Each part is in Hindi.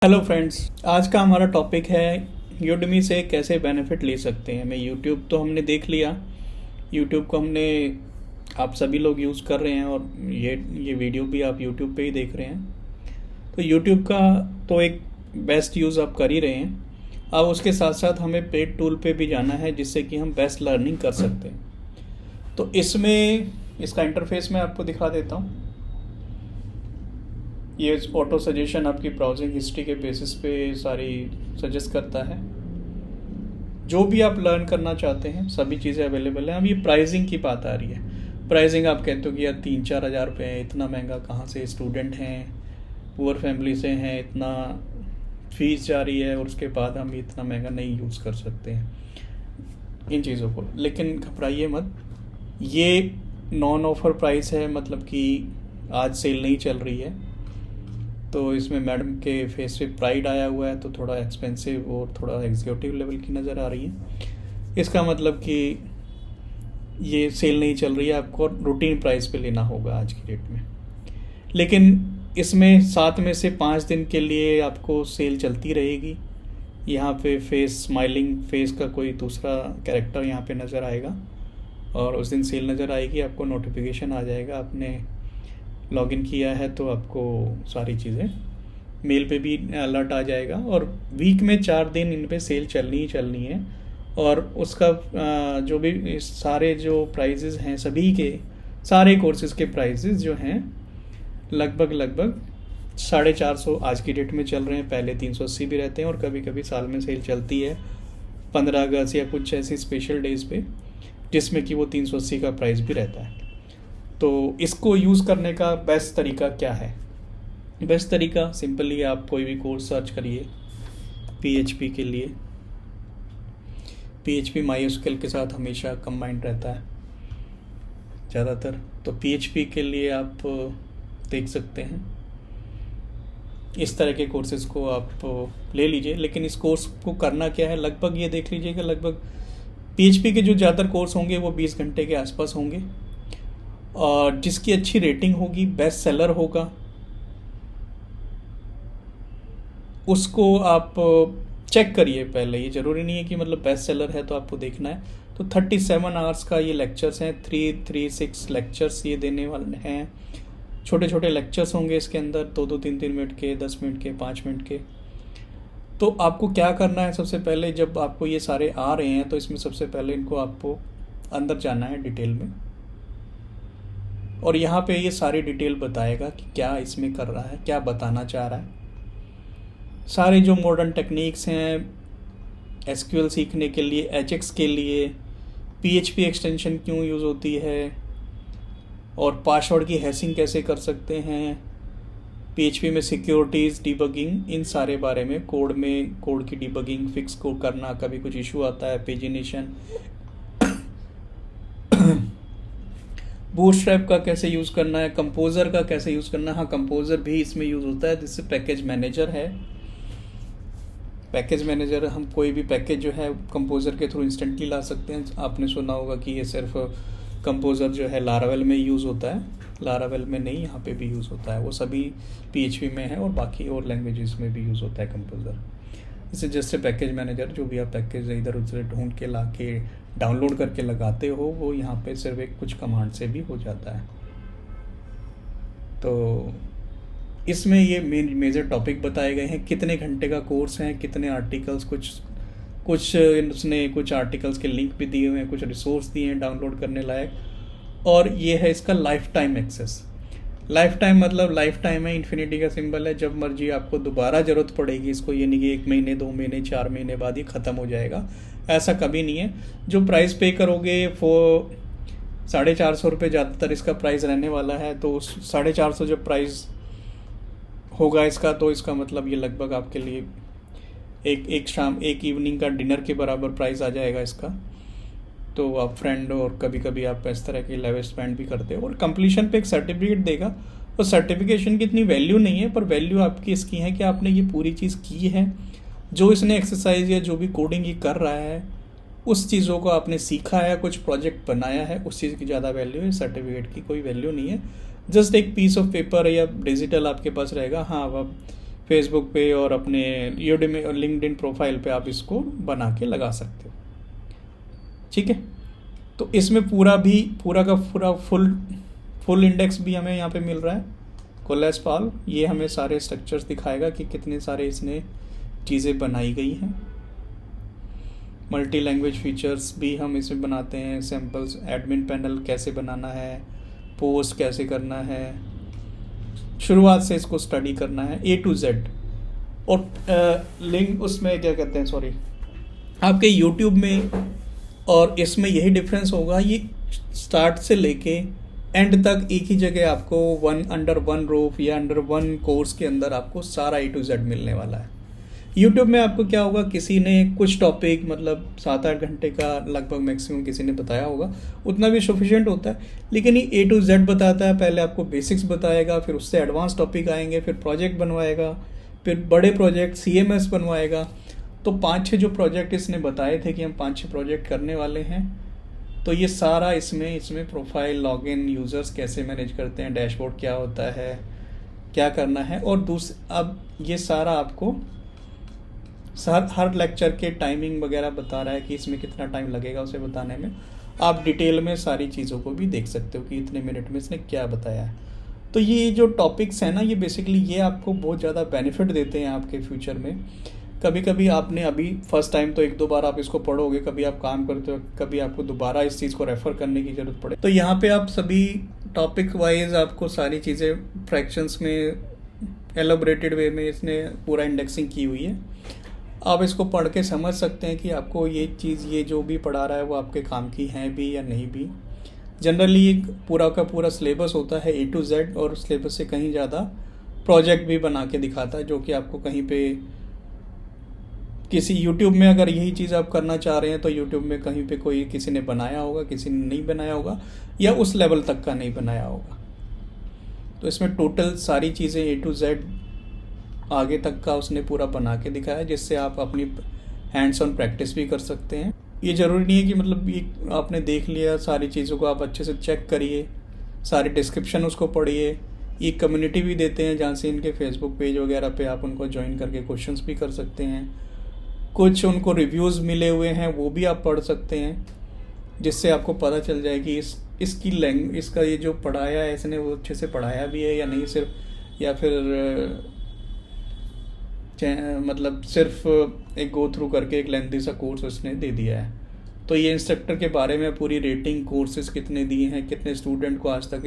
हेलो फ्रेंड्स, आज का हमारा टॉपिक है यूडमी से कैसे बेनिफिट ले सकते हैं। मैं यूट्यूब तो हमने देख लिया। यूट्यूब को हमने आप सभी लोग यूज़ कर रहे हैं और ये वीडियो भी आप यूट्यूब पे ही देख रहे हैं। तो यूट्यूब का तो एक बेस्ट यूज़ आप कर ही रहे हैं। अब उसके साथ साथ हमें पेड टूल पे भी जाना है जिससे कि हम बेस्ट लर्निंग कर सकते हैं। तो इसमें इसका इंटरफेस मैं आपको दिखा देता हूँ। ये ऑटो सजेशन आपकी ब्राउजिंग हिस्ट्री के बेसिस पे सारी सजेस्ट करता है। जो भी आप लर्न करना चाहते हैं सभी चीज़ें अवेलेबल हैं। अब ये प्राइसिंग की बात आ रही है। प्राइसिंग आप कहते हो कि यार 3-4 हज़ार रुपये है, इतना महंगा कहाँ से, स्टूडेंट हैं, पुअर फैमिली से हैं, इतना फीस जा रही है और उसके बाद हम इतना महंगा नहीं यूज़ कर सकते हैं इन चीज़ों को। लेकिन घबराइए मत, ये नॉन ऑफर प्राइस है, मतलब कि आज सेल नहीं चल रही है। तो इसमें मैडम के फेस पे प्राइड आया हुआ है, तो थोड़ा एक्सपेंसिव और थोड़ा एग्जीक्यूटिव लेवल की नज़र आ रही है। इसका मतलब कि ये सेल नहीं चल रही है, आपको रूटीन प्राइस पे लेना होगा आज की डेट में। लेकिन इसमें 7 में से 5 दिन के लिए आपको सेल चलती रहेगी। यहाँ पे फेस स्माइलिंग फेस का कोई दूसरा कैरेक्टर यहाँ पे नज़र आएगा और उस दिन सेल नज़र आएगी, आपको नोटिफिकेशन आ जाएगा। आपने लॉगिन किया है तो आपको सारी चीज़ें मेल पे भी अलर्ट आ जाएगा। और वीक में 4 दिन इन पे सेल चलनी ही चलनी है। और उसका जो भी सारे जो प्राइजेज़ हैं, सभी के सारे कोर्सेज़ के प्राइजेज़ जो हैं लगभग 450 आज की डेट में चल रहे हैं। पहले 380 भी रहते हैं और कभी कभी साल में सेल चलती है 15 अगस्त या कुछ ऐसी स्पेशल डेज पे, जिसमें कि वो 380 का प्राइस भी रहता है। तो इसको यूज़ करने का बेस्ट तरीका क्या है? बेस्ट तरीका सिंपली आप कोई भी कोर्स सर्च करिए। पीएचपी के लिए पीएचपी माईएसक्यूएल के साथ हमेशा कंबाइंड रहता है ज़्यादातर। तो पीएचपी के लिए आप देख सकते हैं, इस तरह के कोर्सेज़ को आप ले लीजिए। लेकिन इस कोर्स को करना क्या है, लगभग ये देख लीजिए कि लगभग पीएचपी के जो ज़्यादातर कोर्स होंगे वो 20 घंटे के आसपास होंगे और जिसकी अच्छी रेटिंग होगी, बेस्ट सेलर होगा, उसको आप चेक करिए पहले। ये ज़रूरी नहीं है कि मतलब बेस्ट सेलर है तो आपको देखना है। तो 37 आवर्स का ये लेक्चर्स हैं, 336 लेक्चर्स ये देने वाले हैं। छोटे छोटे लेक्चर्स होंगे इसके अंदर, 2-2, 3-3 मिनट के, 10 मिनट के, 5 मिनट के। तो आपको क्या करना है, सबसे पहले जब आपको ये सारे आ रहे हैं तो इसमें सबसे पहले इनको आपको अंदर जाना है डिटेल में, और यहाँ पे ये सारी डिटेल बताएगा कि क्या इसमें कर रहा है, क्या बताना चाह रहा है। सारे जो मॉडर्न टेक्निक्स हैं एसक्यूएल सीखने के लिए, एचएक्स के लिए, पीएचपी एक्सटेंशन क्यों यूज़ होती है और पासवर्ड की हैशिंग कैसे कर सकते हैं, पीएचपी में सिक्योरिटीज़, डिबगिंग, इन सारे बारे में, कोड की डिबगिंग, फिक्स को करना, कभी कुछ इशू आता है, पेजिनेशन, बूटस्ट्रैप का कैसे यूज़ करना है, कंपोज़र का कैसे यूज़ करना है। हाँ, कंपोज़र भी इसमें यूज़ होता है, जिससे पैकेज मैनेजर है। पैकेज मैनेजर, हम कोई भी पैकेज जो है कंपोज़र के थ्रू इंस्टेंटली ला सकते हैं। आपने सुना होगा कि ये सिर्फ कंपोज़र जो है लारावेल में यूज़ होता है, लारावेल में नहीं, यहाँ पे भी यूज़ होता है। वो सभी पीएचपी में है और बाकी और लैंग्वेजेस में भी यूज़ होता है कंपोज़र। इसे जैसे पैकेज मैनेजर, जो भी आप पैकेज इधर उधर ढूंढ के ला के डाउनलोड करके लगाते हो, वो यहाँ पे सिर्फ एक कुछ कमांड से भी हो जाता है। तो इसमें ये मेजर टॉपिक बताए गए हैं। कितने घंटे का कोर्स है, कितने आर्टिकल्स, कुछ उसने कुछ आर्टिकल्स के लिंक भी दिए हुए हैं, कुछ रिसोर्स दिए हैं डाउनलोड करने लायक, और ये है इसका life time access. Life time मतलब लाइफ टाइम है, इन्फिनिटी का सिंबल है। जब मर्जी आपको दोबारा ज़रूरत पड़ेगी इसको, ये नहीं कि 1 महीने, 2 महीने, 4 महीने बाद ही ख़त्म हो जाएगा, ऐसा कभी नहीं है। जो प्राइस पे करोगे वो 450 रुपये ज़्यादातर इसका प्राइस रहने वाला है। तो 450 जब प्राइस होगा इसका, तो इसका मतलब ये लगभग आपके लिए एक इवनिंग का डिनर के बराबर प्राइस आ जाएगा इसका। तो आप फ्रेंड और कभी कभी आप इस तरह के लेवल स्पेंड भी करते हो, और कंप्लीशन पे एक सर्टिफिकेट देगा। और सर्टिफिकेशन की इतनी वैल्यू नहीं है, पर वैल्यू आपकी इसकी है कि आपने ये पूरी चीज़ की है। जो इसने एक्सरसाइज या जो भी कोडिंग ये कर रहा है, उस चीज़ों को आपने सीखा है, कुछ प्रोजेक्ट बनाया है, उस चीज़ की ज़्यादा वैल्यू है। सर्टिफिकेट की कोई वैल्यू नहीं है। जस्ट एक पीस ऑफ पेपर या डिजिटल आपके पास रहेगा। हाँ, अब फेसबुक पे और अपने यूडेमी और लिंक्डइन प्रोफाइल पे आप इसको बना के लगा सकते हो। ठीक है, तो इसमें पूरा का पूरा फुल इंडेक्स भी हमें यहाँ पे मिल रहा है। कोलेस्पाल ये हमें सारे स्ट्रक्चर्स दिखाएगा कि कितने सारे इसने चीज़ें बनाई गई हैं। मल्टी लैंग्वेज फीचर्स भी हम इसमें बनाते हैं, सैम्पल्स, एडमिन पैनल कैसे बनाना है, पोस्ट कैसे करना है, शुरुआत से इसको स्टडी करना है A to Z। और लिंक उसमें क्या कहते हैं, सॉरी, आपके यूट्यूब में और इसमें यही डिफरेंस होगा, ये स्टार्ट से लेके एंड तक एक ही जगह आपको अंडर वन रूफ या अंडर वन कोर्स के अंदर आपको सारा A to Z मिलने वाला है। यूट्यूब में आपको क्या होगा, किसी ने कुछ टॉपिक मतलब 7-8 घंटे का लगभग मैक्सिमम किसी ने बताया होगा, उतना भी सफिशिएंट होता है। लेकिन ये A to Z बताता है, पहले आपको बेसिक्स बताएगा, फिर उससे एडवांस टॉपिक आएंगे, फिर प्रोजेक्ट बनवाएगा, फिर बड़े प्रोजेक्ट CMS बनवाएगा। तो 5-6 जो प्रोजेक्ट इसने बताए थे कि हम 5-6 प्रोजेक्ट करने वाले हैं, तो ये सारा इसमें प्रोफाइल, लॉगिन, यूज़र्स कैसे मैनेज करते हैं, डैशबोर्ड क्या होता है, क्या करना है। और अब ये सारा आपको हर लेक्चर के टाइमिंग वगैरह बता रहा है कि इसमें कितना टाइम लगेगा उसे बताने में। आप डिटेल में सारी चीज़ों को भी देख सकते हो कि इतने मिनट में इसने क्या बताया है। तो ये जो टॉपिक्स हैं ना, ये बेसिकली ये आपको बहुत ज़्यादा बेनिफिट देते हैं आपके फ्यूचर में। कभी कभी आपने अभी फर्स्ट टाइम तो 1-2 बार आप इसको पढ़ोगे, कभी आप काम करते हो, कभी आपको दोबारा इस चीज़ को रेफ़र करने की ज़रूरत पड़े, तो यहाँ पे आप सभी टॉपिक वाइज आपको सारी चीज़ें फ्रैक्शंस में एलोबरेटेड वे में इसने पूरा इंडेक्सिंग की हुई है। आप इसको पढ़ के समझ सकते हैं कि आपको ये चीज़, ये जो भी पढ़ा रहा है वो आपके काम की है भी या नहीं भी। जनरली एक पूरा का पूरा सिलेबस होता है A to Z, और सिलेबस से कहीं ज़्यादा प्रोजेक्ट भी बना के दिखाता है, जो कि आपको कहीं पे किसी यूट्यूब में अगर यही चीज़ आप करना चाह रहे हैं तो यूट्यूब में कहीं पे कोई किसी ने बनाया होगा, किसी ने नहीं बनाया होगा, या उस लेवल तक का नहीं बनाया होगा। तो इसमें टोटल सारी चीज़ें A to Z आगे तक का उसने पूरा बना के दिखाया, जिससे आप अपनी हैंड्स ऑन प्रैक्टिस भी कर सकते हैं। ये ज़रूरी नहीं है कि मतलब ये आपने देख लिया, सारी चीज़ों को आप अच्छे से चेक करिए, सारी डिस्क्रिप्शन उसको पढ़िए। ये कम्युनिटी भी देते हैं जहाँ से इनके फेसबुक पेज वगैरह पे आप उनको ज्वाइन करके क्वेश्चंस भी कर सकते हैं। कुछ उनको रिव्यूज़ मिले हुए हैं वो भी आप पढ़ सकते हैं, जिससे आपको पता चल जाए कि इसका ये जो पढ़ाया है इसने वो अच्छे से पढ़ाया भी है या नहीं, सिर्फ या फिर मतलब सिर्फ एक गो थ्रू करके एक लेंथी सा कोर्स उसने दे दिया है। तो ये इंस्ट्रक्टर के बारे में पूरी रेटिंग, कोर्सेज कितने दिए हैं, कितने स्टूडेंट को आज तक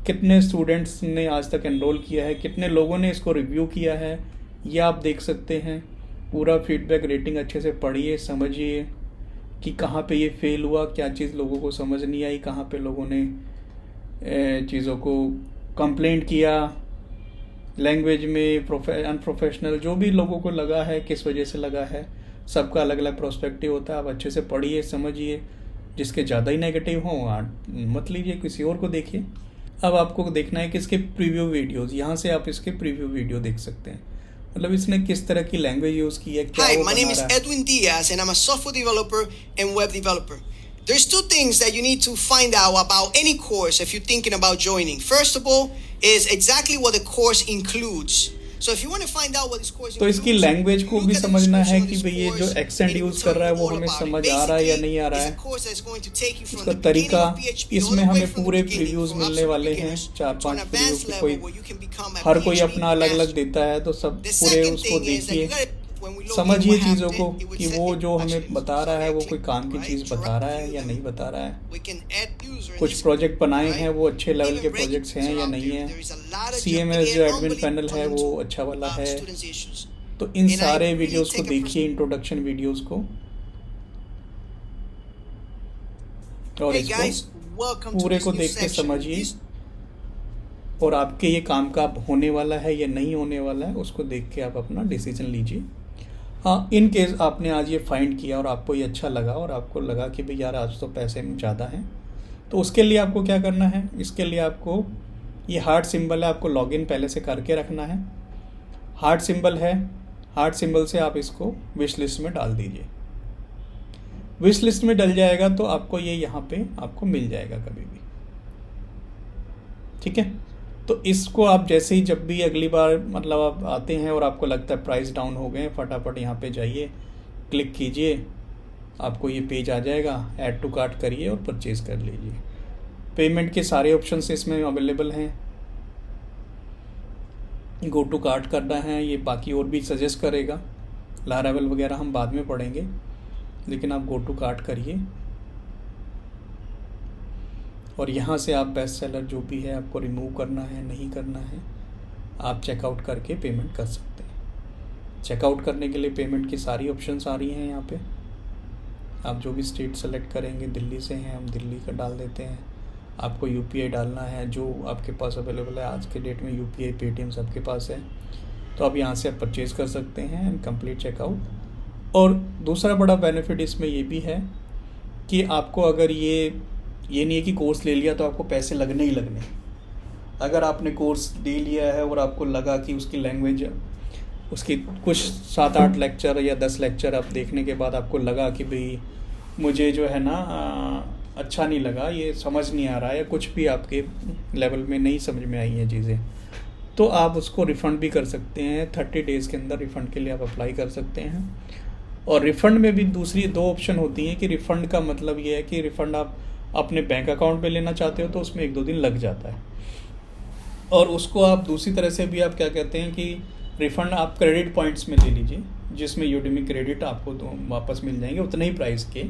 कितने स्टूडेंट्स ने आज तक एनरोल किया है, कितने लोगों ने इसको रिव्यू किया है, ये आप देख सकते हैं। पूरा फीडबैक, रेटिंग अच्छे से पढ़िए, समझिए कि कहाँ पे ये फेल हुआ, क्या चीज़ लोगों को समझ नहीं आई, कहाँ पे लोगों ने चीज़ों को कंप्लेंट किया, लैंग्वेज में अनप्रोफेशनल जो भी लोगों को लगा है, किस वजह से लगा है। सबका अलग अलग प्रोस्पेक्टिव होता है। आप अच्छे से पढ़िए, समझिए। जिसके ज़्यादा ही नेगेटिव हों मत लीजिए, किसी और को देखिए। अब आपको देखना है कि इसके प्रीव्यू वीडियोस, यहाँ से आप इसके प्रीव्यू वीडियो देख सकते हैं, मतलब इसने किस तरह की लैंग्वेज यूज़ की है, क्या Hi, my name is Edwin Diaz and I'm a software developer and web developer. There's 2 things that you need to find out about any course if you're thinking about joining. First of all is exactly what the course includes. So if you want to find out what this course includes, तो इसकी लैंग्वेज को भी समझना है कि भाई ये जो एक्सेंट यूज़ कर रहा है वो हमें समझ आ रहा है या नहीं आ रहा है। इसका तरीका, इसमें हमें पूरे प्रीव्यूज़ मिलने वाले हैं, 4-5 प्रीव्यू की, कोई हर कोई अपना अलग अलग देता है, तो सब पूरे उसको देखिए, समझिए चीज़ों को कि वो जो हमें बता रहा है वो कोई काम की चीज़ बता रहा है या नहीं बता रहा है। कुछ प्रोजेक्ट बनाए हैं वो अच्छे लेवल के प्रोजेक्ट्स हैं या नहीं है। CMS जो एडमिन पैनल है वो अच्छा वाला है। तो इन सारे वीडियोस को देखिए, इंट्रोडक्शन वीडियोस को, और इसको पूरे को देख के समझिए, और आपके ये काम का होने वाला है या नहीं होने वाला है उसको देख के आप अपना डिसीजन लीजिए। हाँ, इन केस आपने आज ये फाइंड किया और आपको ये अच्छा लगा और आपको लगा कि भाई यार आज तो पैसे ज़्यादा हैं, तो उसके लिए आपको क्या करना है, इसके लिए आपको ये हार्ट सिंबल है, आपको लॉगिन पहले से करके रखना है। हार्ट सिंबल है, हार्ट सिंबल से आप इसको विश लिस्ट में डाल दीजिए। विश लिस्ट में डल जाएगा तो आपको ये यहाँ पे आपको मिल जाएगा कभी भी, ठीक है। तो इसको आप जैसे ही जब भी अगली बार मतलब आप आते हैं और आपको लगता है प्राइस डाउन हो गए, फटाफट यहाँ पे जाइए, क्लिक कीजिए, आपको ये पेज आ जाएगा, ऐड टू कार्ट करिए और परचेज़ कर लीजिए। पेमेंट के सारे ऑप्शंस इसमें अवेलेबल हैं। गो टू कार्ट करना है, ये बाकी और भी सजेस्ट करेगा, लारावेल वगैरह हम बाद में पढ़ेंगे, लेकिन आप गो टू कार्ट करिए और यहाँ से आप बेस्ट सेलर जो भी है आपको रिमूव करना है नहीं करना है, आप चेकआउट करके पेमेंट कर सकते हैं। चेकआउट करने के लिए पेमेंट की सारी ऑप्शंस आ रही हैं यहाँ पे। आप जो भी स्टेट सेलेक्ट करेंगे, दिल्ली से हैं हम दिल्ली का डाल देते हैं, आपको यूपीआई डालना है जो आपके पास अवेलेबल है। आज के डेट में यूपीआई पेटीएम सबके पास है, तो आप यहाँ से आप परचेज़ कर सकते हैं एंड कंप्लीट चेकआउट। और दूसरा बड़ा बेनिफिट इसमें ये भी है कि आपको अगर ये नहीं है कि कोर्स ले लिया तो आपको पैसे लगने ही लगने। अगर आपने कोर्स ले लिया है और आपको लगा कि उसकी लैंग्वेज, उसकी कुछ 7-8 लेक्चर या 10 लेक्चर आप देखने के बाद आपको लगा कि भाई मुझे जो है ना अच्छा नहीं लगा, ये समझ नहीं आ रहा है, कुछ भी आपके लेवल में नहीं समझ में आई हैं चीज़ें, तो आप उसको रिफ़ंड भी कर सकते हैं। 30 डेज़ के अंदर रिफ़ंड के लिए आप अप्लाई कर सकते हैं। और रिफ़ंड में भी दूसरी 2 ऑप्शन होती हैं कि रिफ़ंड का मतलब ये है कि रिफ़ंड आप अपने बैंक अकाउंट में लेना चाहते हो तो उसमें 1-2 दिन लग जाता है, और उसको आप दूसरी तरह से भी आप क्या कहते हैं कि रिफ़ंड आप क्रेडिट पॉइंट्स में ले लीजिए, जिसमें यूडेमी क्रेडिट आपको तो वापस मिल जाएंगे उतने ही प्राइस के।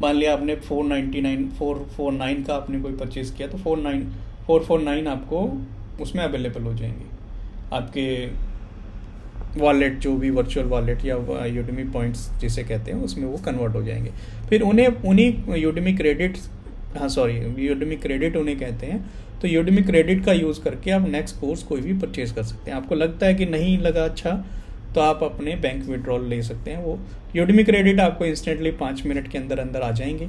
मान लिया आपने 449 का आपने कोई परचेज़ किया तो 449 आपको उसमें अवेलेबल हो जाएंगे, आपके वॉलेट जो भी वर्चुअल वॉलेट या यूडेमी पॉइंट्स जिसे कहते हैं उसमें वो कन्वर्ट हो जाएंगे। फिर उन्हीं यूडेमी क्रेडिट उन्हें कहते हैं। तो यूडेमी क्रेडिट का यूज़ करके आप नेक्स्ट कोर्स कोई भी परचेज़ कर सकते हैं। आपको लगता है कि नहीं लगा अच्छा, तो आप अपने बैंक विड्रॉल ले सकते हैं। वो यूडेमी क्रेडिट आपको इंस्टेंटली 5 मिनट के अंदर अंदर आ जाएंगे,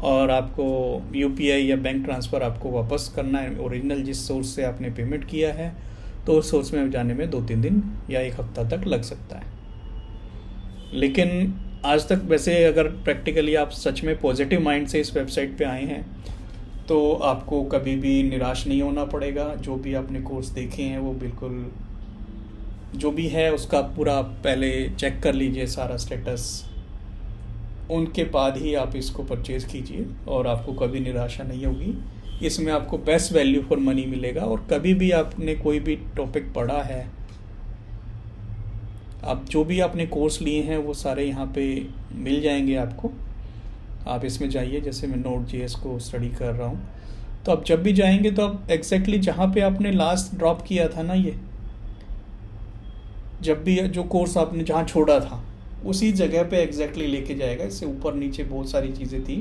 और आपको यूपीआई या बैंक ट्रांसफ़र आपको वापस करना है ओरिजिनल जिस सोर्स से आपने पेमेंट किया है, तो उस सोर्स में जाने में 2-3 दिन या 1 हफ्ता तक लग सकता है। लेकिन आज तक वैसे अगर प्रैक्टिकली आप सच में पॉजिटिव माइंड से इस वेबसाइट पे आए हैं तो आपको कभी भी निराश नहीं होना पड़ेगा। जो भी आपने कोर्स देखे हैं वो बिल्कुल जो भी है उसका पूरा पहले चेक कर लीजिए सारा स्टेटस, उनके बाद ही आप इसको परचेज़ कीजिए और आपको कभी निराशा नहीं होगी। इसमें आपको बेस्ट वैल्यू फॉर मनी मिलेगा, और कभी भी आपने कोई भी टॉपिक पढ़ा है, आप जो भी आपने कोर्स लिए हैं वो सारे यहाँ पे मिल जाएंगे आपको। आप इसमें जाइए, जैसे मैं Node.js को स्टडी कर रहा हूँ, तो आप जब भी जाएंगे तो आप एग्जैक्टली जहाँ पे आपने लास्ट ड्रॉप किया था ना, ये जब भी जो कोर्स आपने जहाँ छोड़ा था उसी जगह पे एग्जैक्टली लेके जाएगा। इससे ऊपर नीचे बहुत सारी चीज़ें थी,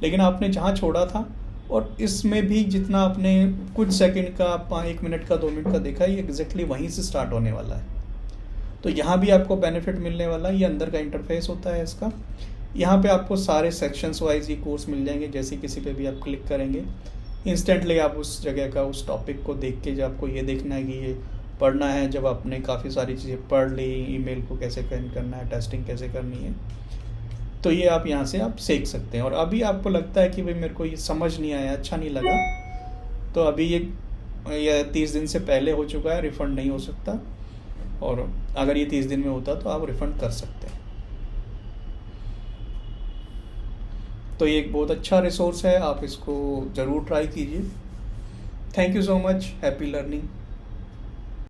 लेकिन आपने जहाँ छोड़ा था, और इसमें भी जितना आपने कुछ सेकंड का 1 मिनट का 2 मिनट का देखा, ये एग्जैक्टली वहीं से स्टार्ट होने वाला है। तो यहाँ भी आपको बेनिफिट मिलने वाला है। ये अंदर का इंटरफेस होता है इसका। यहाँ पे आपको सारे सेक्शंस वाइज ये कोर्स मिल जाएंगे। जैसे किसी पे भी आप क्लिक करेंगे, इंस्टेंटली आप उस जगह का उस टॉपिक को देख के, जब आपको ये देखना है कि ये पढ़ना है, जब आपने काफ़ी सारी चीज़ें पढ़ ली, ईमेल को कैसे करना है, टेस्टिंग कैसे करनी है, तो ये आप यहाँ से आप सीख सकते हैं। और अभी आपको लगता है कि भाई मेरे को ये समझ नहीं आया, अच्छा नहीं लगा, तो अभी ये 30 दिन से पहले हो चुका है, रिफ़ंड नहीं हो सकता। और अगर ये 30 दिन में होता तो आप रिफ़ंड कर सकते हैं। तो ये एक बहुत अच्छा रिसोर्स है, आप इसको ज़रूर ट्राई कीजिए। Thank you so much, happy learning.